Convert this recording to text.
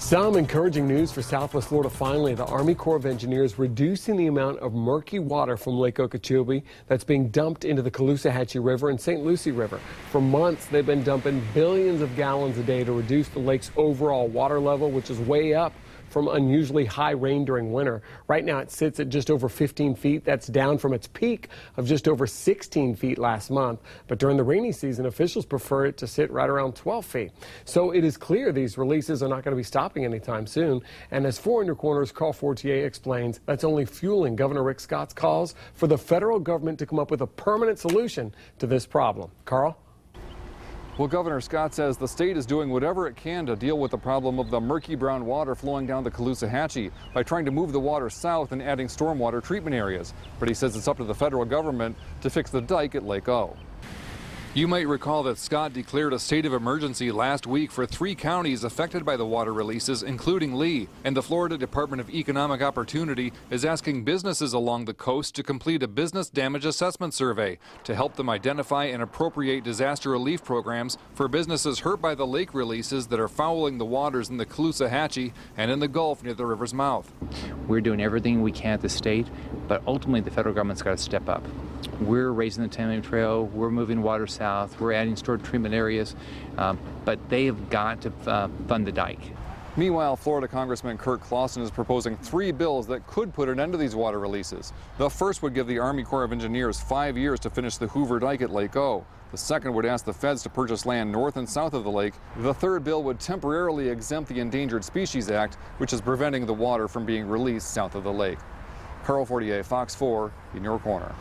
Some encouraging news for Southwest Florida. Finally, the Army Corps of Engineers reducing the amount of murky water from Lake Okeechobee that's being dumped into the Caloosahatchee River and St. Lucie River. For months, they've been dumping billions of gallons a day to reduce the lake's overall water level, which is way up from unusually high rain during winter. Right now, it sits at just over 15 feet. That's down from its peak of just over 16 feet last month. But during the rainy season, officials prefer it to sit right around 12 feet. So it is clear these releases are not going to be stopping anytime soon. And as 4 in Your Corner's Carl Fortier explains, that's only fueling Governor Rick Scott's calls for the federal government to come up with a permanent solution to this problem. Carl? Well, Governor Scott says the state is doing whatever it can to deal with the problem of the murky brown water flowing down the Caloosahatchee by trying to move the water south and adding stormwater treatment areas. But he says it's up to the federal government to fix the dike at Lake O. You might recall that Scott declared a state of emergency last week for 3 counties affected by the water releases, including Lee. And the Florida Department of Economic Opportunity is asking businesses along the coast to complete a business damage assessment survey to help them identify and appropriate disaster relief programs for businesses hurt by the lake releases that are fouling the waters in the Caloosahatchee and in the Gulf near the river's mouth. We're doing everything we can at the state, but ultimately the federal government's got to step up. We're raising the Tamarin Trail, we're moving water south, we're adding storage treatment areas, but they have got to fund the dike. Meanwhile, Florida Congressman Kirk Clausen is proposing 3 bills that could put an end to these water releases. The first would give the Army Corps of Engineers 5 years to finish the Hoover Dike at Lake O. The second would ask the feds to purchase land north and south of the lake. The third bill would temporarily exempt the Endangered Species Act, which is preventing the water from being released south of the lake. Carl Fortier, Fox 4, in your corner.